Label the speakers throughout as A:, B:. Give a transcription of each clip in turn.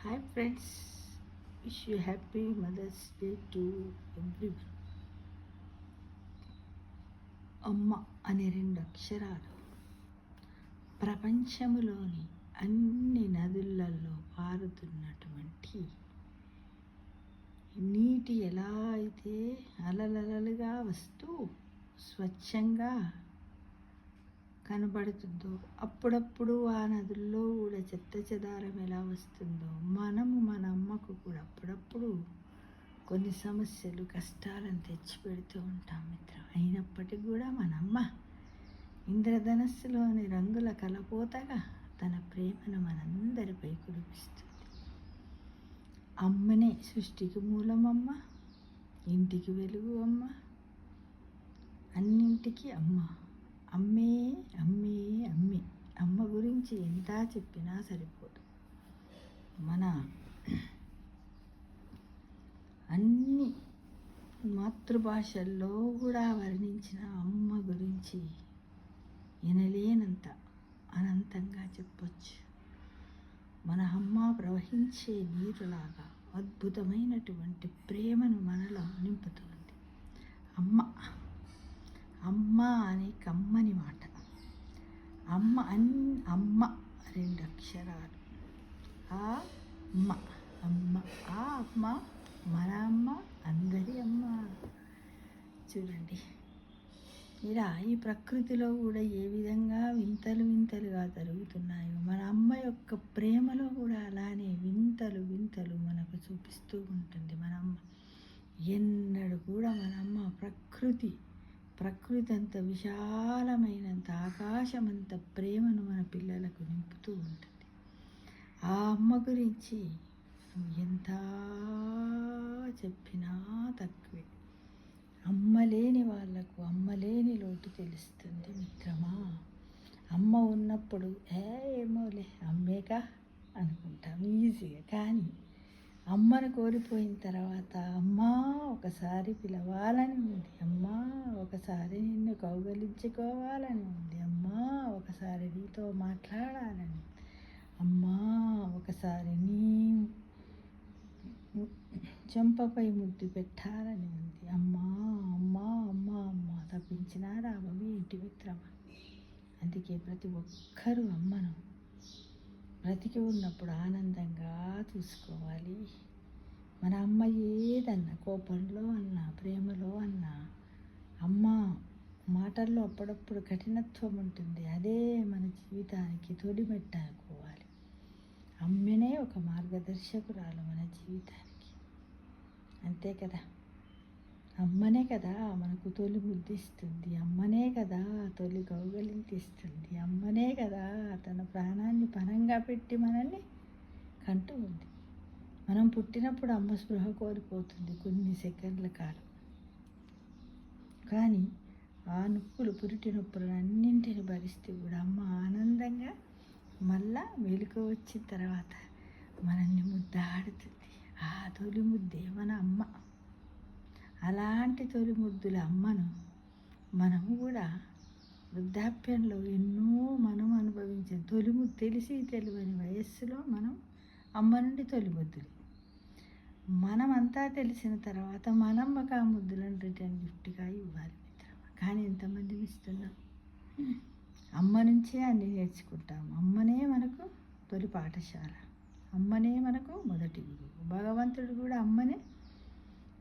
A: Hi friends, wish you happy Mother's Day to everyone. అమ్మ అనే రెండు అక్షరాలు ప్రపంచంలోని అన్ని నదులలో పారుతున్నటువంటి నీటి ఎలా అయితే అలలలలుగా వస్తూ స్వచ్ఛంగా కనబడుతుందో, అప్పుడప్పుడు ఆ నదుల్లో కూడా చెత్త చెదారం ఎలా వస్తుందో, మనము మన అమ్మకు కూడా అప్పుడప్పుడు కొన్ని సమస్యలు కష్టాలను తెచ్చిపెడుతూ ఉంటాం మిత్రం. అయినప్పటికీ కూడా మన అమ్మ ఇంద్రధనస్సులోని రంగుల కలపోతగా తన ప్రేమను మనందరిపై కురిపిస్తుంది. అమ్మనే సృష్టికి మూలమమ్మ, ఇంటికి వెలుగు అమ్మ, అన్నింటికి అమ్మ. అమ్మే అమ్మే అమ్మే. అమ్మ గురించి ఎంత చెప్పినా సరిపోదు. మన అన్ని మాతృభాషల్లో కూడా వర్ణించిన అమ్మ గురించి ఎనలేనంత అనంతంగా చెప్పొచ్చు. మన అమ్మ ప్రవహించే నీరులాగా అద్భుతమైనటువంటి ప్రేమను మనలో నింపుతుంది. అమ్మ అమ్మ అనే కమ్మని మాట. అమ్మ రెండు అక్షరాలు. ఆ అమ్మ అమ్మ ఆ అమ్మ మన అమ్మ, అందరి అమ్మ. చూడండి, ఇలా ఈ ప్రకృతిలో కూడా ఏ విధంగా వింతలు వింతలుగా జరుగుతున్నాయో, మన అమ్మ యొక్క ప్రేమలో కూడా అలానే వింతలు వింతలు మనకు చూపిస్తూ ఉంటుంది మన అమ్మ. ఎన్నడూ కూడా మన అమ్మ ప్రకృతి అంత విశాలమైనంత ఆకాశమంత ప్రేమను మన పిల్లలకు నింపుతూ ఉంటుంది. ఆ అమ్మ గురించి ఎంత చెప్పినా తక్కువే. అమ్మ లేని వాళ్ళకు అమ్మ లేని లోటు తెలుస్తుంది మిత్రమా. అమ్మ ఉన్నప్పుడు ఏమోలే అమ్మేగా అనుకుంటాం ఈజీగా. కానీ అమ్మను కోల్పోయిన తర్వాత అమ్మా ఒకసారి పిలవాలని ఉంది, అమ్మా ఒకసారి నిన్ను కౌగలించుకోవాలని ఉంది, అమ్మా ఒకసారి నీతో మాట్లాడాలని, అమ్మా ఒకసారి నీ చెంపపై ముద్దు పెట్టాలని ఉంది. అమ్మా అమ్మా అమ్మా అమ్మ తప్పించినా రాబవి ఇంటి మిత్రమా. అందుకే ప్రతి ఒక్కరూ అమ్మను బ్రతికి ఉన్నప్పుడు ఆనందంగా చూసుకోవాలి. మన అమ్మ ఏదన్నా, కోపంలో అన్నా, ప్రేమలో అన్నా, అమ్మ మాటల్లో అప్పుడప్పుడు కఠినత్వం ఉంటుంది. అదే మన జీవితానికి తొలిమెట్టు అనుకోవాలి. అమ్మనే ఒక మార్గదర్శకురాలు మన జీవితానికి. అంతే కదా. అమ్మనే కదా మనకు తొలి ముద్దిస్తుంది, అమ్మనే కదా తొలి కౌగలింతిస్తుంది, అమ్మనే కదా తన ప్రాణాన్ని పణంగా పెట్టి మనల్ని కంటూ ఉంది. మనం పుట్టినప్పుడు అమ్మ స్పృహ కోల్పోతుంది కొన్ని సెకండ్ల కాలం. కానీ ఆ నొప్పులు, పురిటి నొప్పులను అన్నింటిని భరిస్తూ కూడా అమ్మ ఆనందంగా మళ్ళా మెలకు వచ్చిన తర్వాత మనల్ని ముద్దాడుతుంది. ఆ తొలి ముద్దే మన అమ్మ. అలాంటి తొలి ముద్దుల అమ్మను మనము కూడా వృద్ధాప్యంలో ఎన్నో మనం అనుభవించిన తొలి ముద్దు తెలిసి తెలియని వయస్సులో మనం అమ్మ నుండి తొలి ముద్దులు, మనమంతా తెలిసిన తర్వాత మనమ్మకు ఆ ముద్దులను రిటర్న్ గిఫ్ట్గా ఇవ్వాలి మిత్రమా. కానీ ఎంతమంది ఇస్తున్నాం? అమ్మ నుంచే అన్నీ నేర్చుకుంటాం. అమ్మనే మనకు తొలి పాఠశాల, అమ్మనే మనకు మొదటి గురువు. భగవంతుడు కూడా అమ్మనే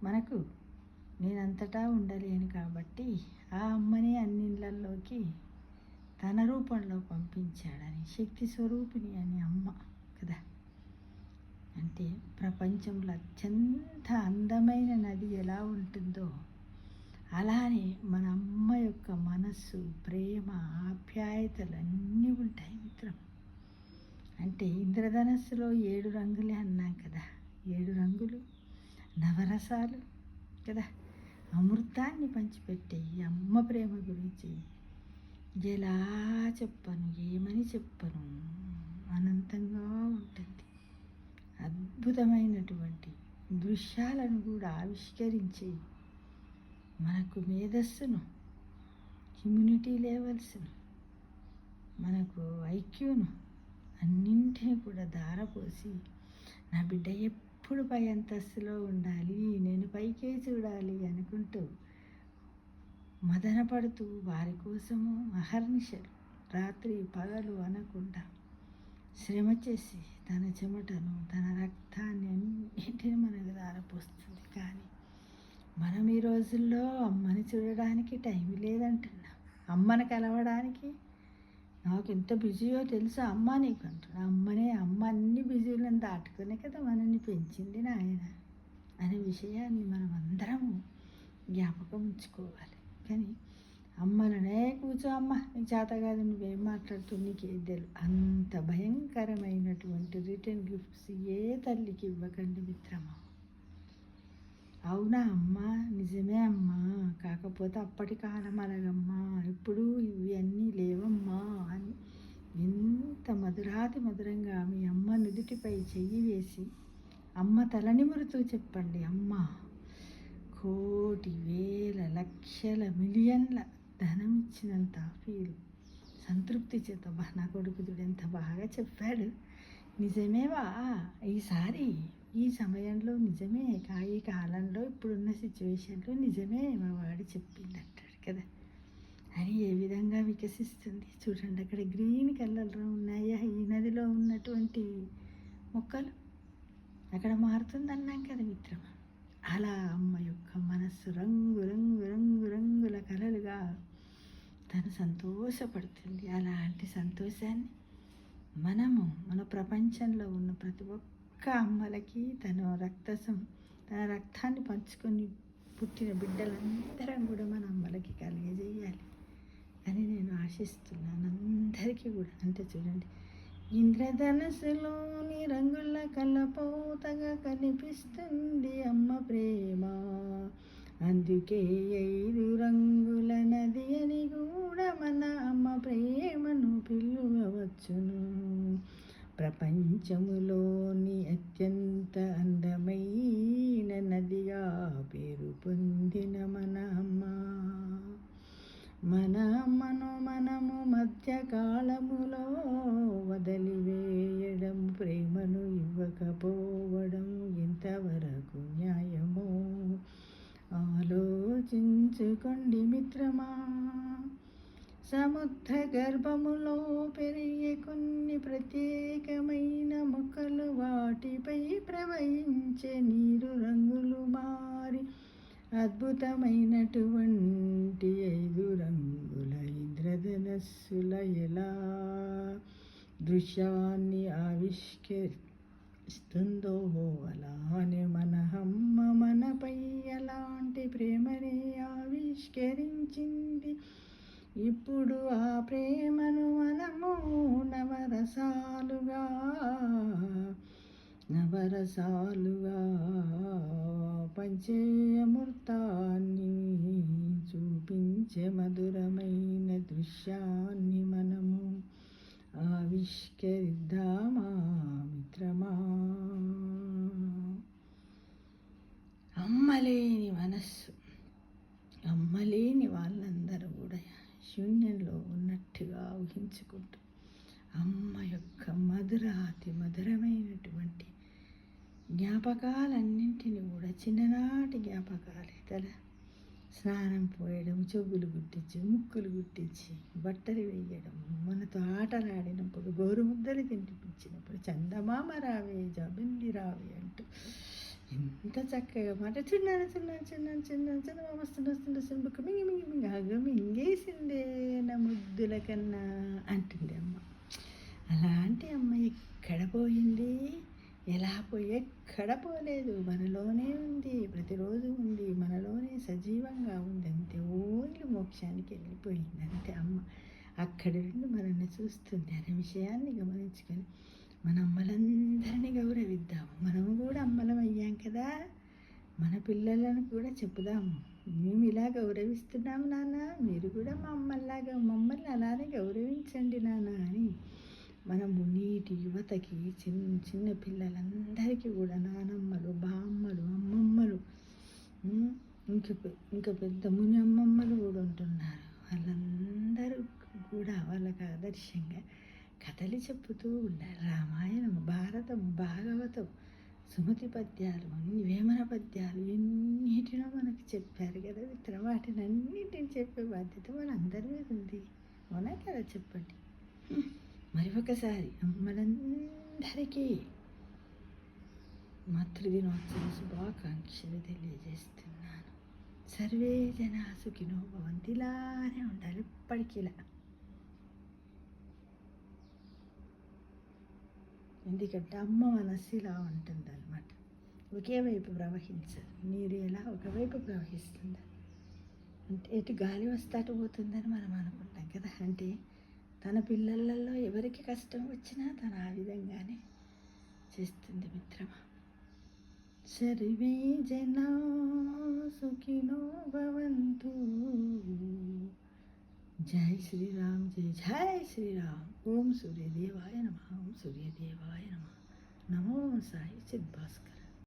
A: మనకు నేనంతటా ఉండలేను కాబట్టి ఆ అమ్మనే అన్నిళ్ళల్లోకి తన రూపంలో పంపించాడని, శక్తి స్వరూపిణి అని అమ్మ కదా. అంటే ప్రపంచంలో అత్యంత అందమైన నది ఎలా ఉంటుందో అలానే మన అమ్మ యొక్క మనస్సు, ప్రేమ, ఆప్యాయతలు అన్నీ ఉంటాయి మిత్రం. అంటే ఇంద్రధనస్సులో 7 రంగులే అన్నాం కదా. 7 రంగులు నవరసాలు కదా. అమృతాన్ని పంచిపెట్టే ఈ అమ్మ ప్రేమ గురించి ఎలా చెప్పను, ఏమని చెప్పను, అనంతంగా ఉంటుంది. అద్భుతమైనటువంటి దృశ్యాలను కూడా ఆవిష్కరించి మనకు మేధస్సును, ఇమ్యూనిటీ లెవెల్స్ను, మనకు ఐక్యూను అన్నింటినీ కూడా ధారపోసి నా బిడ్డ ఎప్పుడు పై అంతస్తులో ఉండాలి, నేను పైకే చూడాలి అనుకుంటూ మదన పడుతూ వారి కోసము అహర్నిశలు రాత్రి పగలు అనకుండా శ్రమ చేసి తన చెమటను తన రక్తాన్ని అన్నింటిని మనకు ధారపోస్తుంది. కానీ మనం ఈ రోజుల్లో అమ్మని చూడడానికి టైం లేదంటున్నాం. అమ్మని కలవడానికి నాకు ఎంత బిజీయో తెలుసా అమ్మ నీకు అంటున్నా. అమ్మ అన్ని బిజీలను దాటుకునే కదా మనల్ని పెంచింది నాయన అనే విషయాన్ని మనం అందరము జ్ఞాపకం ఉంచుకోవాలి. కానీ అమ్మలనే కూర్చో అమ్మ నీకు చేత కాదు, నువ్వేం మాట్లాడుతూ నీకేది తెలియదు, అంత భయంకరమైనటువంటి రిటర్న్ గిఫ్ట్స్ ఏ తల్లికి ఇవ్వకండి మిత్రమా. అవునా అమ్మా, నిజమే అమ్మా, కాకపోతే అప్పటి కాలం అలాగమ్మా, ఇప్పుడు ఇవన్నీ లేవమ్మా అని ఎంత మధురంగా మీ అమ్మ నుదుటిపై చెయ్యి వేసి అమ్మ తలనిమురుతూ చెప్పండి. అమ్మ కోటి వేల లక్షల మిలియన్ల ధనం ఇచ్చినంత ఫీల్ సంతృప్తి చేత నా కొడుకుదుడు ఎంత బాగా చెప్పాడు. నిజమేవా ఈసారి ఈ సమయంలో నిజమే, ఈ కాలంలో ఇప్పుడున్న సిచ్యువేషన్లో నిజమే మా వాడు చెప్పింది అంటాడు కదా అని ఏ విధంగా వికసిస్తుంది చూడండి. అక్కడ గ్రీన్ కలర్లో ఉన్నాయా ఈ నదిలో ఉన్నటువంటి మొక్కలు, అక్కడ మారుతుందన్నాం కదా మిత్రమా. అలా అమ్మ యొక్క మనస్సు రంగుల కలలుగా తను సంతోషపడుతుంది. అలాంటి సంతోషాన్ని మన ప్రపంచంలో ఉన్న ప్రతి ఒక్క అమ్మలకి తన రక్తాన్ని పంచుకొని పుట్టిన బిడ్డలందరం కూడా మన అమ్మలకి కలిగజేయాలి అని నేను ఆశిస్తున్నాను అందరికీ కూడా. అంటే చూడండి, ఇంద్రధనస్సులోని రంగుల కలపోతగా కనిపిస్తుంది అమ్మ ప్రేమ, అందుకే 5 రంగుల నది అని కూడా మన అమ్మ ప్రేమను పిలువవచ్చును. ప్రపంచములోని అత్యంత అందమైన నదిగా పేరు పొందిన మన అమ్మను మనము మధ్యకాలములో వదిలివేయడం, ప్రేమను ఇవ్వకపోవడం ఎంతవరకు న్యాయమో ఆలోచించుకోండి మిత్రమా. సముద్ర గర్భములో పెరిగే కొన్ని ప్రత్యేకమైన మొక్కలు, వాటిపై ప్రవహించే నీరు రంగులు మారి అద్భుతమైనటువంటి 5 రంగుల ఇంద్రధనస్సుల ఎలా దృశ్యాన్ని ఆవిష్కరిస్తుందో, అలానే మన అమ్మ మనపై అలాంటి ప్రేమని ఆవిష్కరించింది. ఇప్పుడు ఆ ప్రేమను మనము నవరసాలుగా పంచే అమృతాన్ని చూపించే మధురమైన దృశ్యాన్ని మనము ఆవిష్కరిద్దామా మిత్రమా. అమ్మలేని మనస్సు, అమ్మలేని వాళ్ళందరూ కూడా శూన్యంలో ఉన్నట్టుగా ఊహించుకుంటూ అమ్మ యొక్క మధురమైనటువంటి జ్ఞాపకాలన్నింటినీ కూడా చిన్ననాటి జ్ఞాపకాలే కదా. స్నానం పోయడం, చెవులు గుట్టించి, ముక్కులు గుట్టించి, బట్టలు వేయడం, మనతో ఆటలాడినప్పుడు, గోరుముద్దలు తినిపించినప్పుడు, చందమామ రావే జాబిల్లి రావే అంటూ ఎంత చక్కగా మాట చిన్నాను చందమామ వస్తుండే బుక్క మింగేసిందే నా ముద్దుల కన్నా అంటుంది అమ్మ. అలాంటి అమ్మ ఎక్కడ పోయింది, ఎలా పోయి ఎక్కడ పోలేదు, మనలోనే ఉంది, ప్రతిరోజు ఉంది, మనలోనే సజీవంగా ఉంది అంతే. ఓన్లీ మోక్షానికి వెళ్ళిపోయింది అంతే అమ్మ. అక్కడి నుండి మనల్ని చూస్తుంది అనే విషయాన్ని గమనించుకొని మన అమ్మలందరినీ గౌరవిద్దాము. మనము కూడా అమ్మలం అయ్యాం కదా, మన పిల్లలను కూడా చెప్పుదాము, మేము ఇలా గౌరవిస్తున్నాము నాన్న, మీరు కూడా మా అమ్మల్లాగా మమ్మల్ని అలానే గౌరవించండి నాన్న అని మనము నీటి యువతకి చిన్న పిల్లలందరికీ కూడా నానమ్మలు, బామ్మలు, అమ్మమ్మలు, ఇంకా పెద్ద ముని అమ్మమ్మలు కూడా ఉంటున్నారు. వాళ్ళందరూ కూడా వాళ్ళకి ఆదర్శంగా కథలు చెప్పుతూ ఉండాలి. రామాయణం, భారతం, భాగవతం సుమతి పద్యాలు, వేమన పద్యాలు ఎన్నిటినో మనకు చెప్పారు కదా మిత్రం. వాటిని అన్నింటిని చెప్పే బాధ్యత మనందరి మీద ఉంది. అవునా కదా చెప్పండి. మరి ఒకసారి మనందరికీ మాతృదినోత్సవ శుభాకాంక్షలు తెలియజేస్తున్నాను. సర్వే జనా సుఖినో భవంతు. ఇలానే ఉండాలి ఎప్పటికీ ఇలా. ఎందుకంటే అమ్మ మనస్సు ఇలా ఉంటుందన్నమాట. ఒకే వైపు ప్రవహించదు. నీరు ఎలా ఒకవైపు ప్రవహిస్తుంది అంటే ఎటు గాలి వస్తే అటు పోతుందని మనం అనుకుంటాం కదా. అంటే తన పిల్లలలో ఎవరికి కష్టం వచ్చినా తను ఆ విధంగానే చేస్తుంది మిత్రమా. సర్వే జనా సుఖినో భవంతు. జై శ్రీరామ్, జై జై శ్రీరామ్. ఓం సూర్యదేవాయ నమః, ఓం సూర్యదేవాయ నమః. నమో సాయి చిద్భాస్కర్.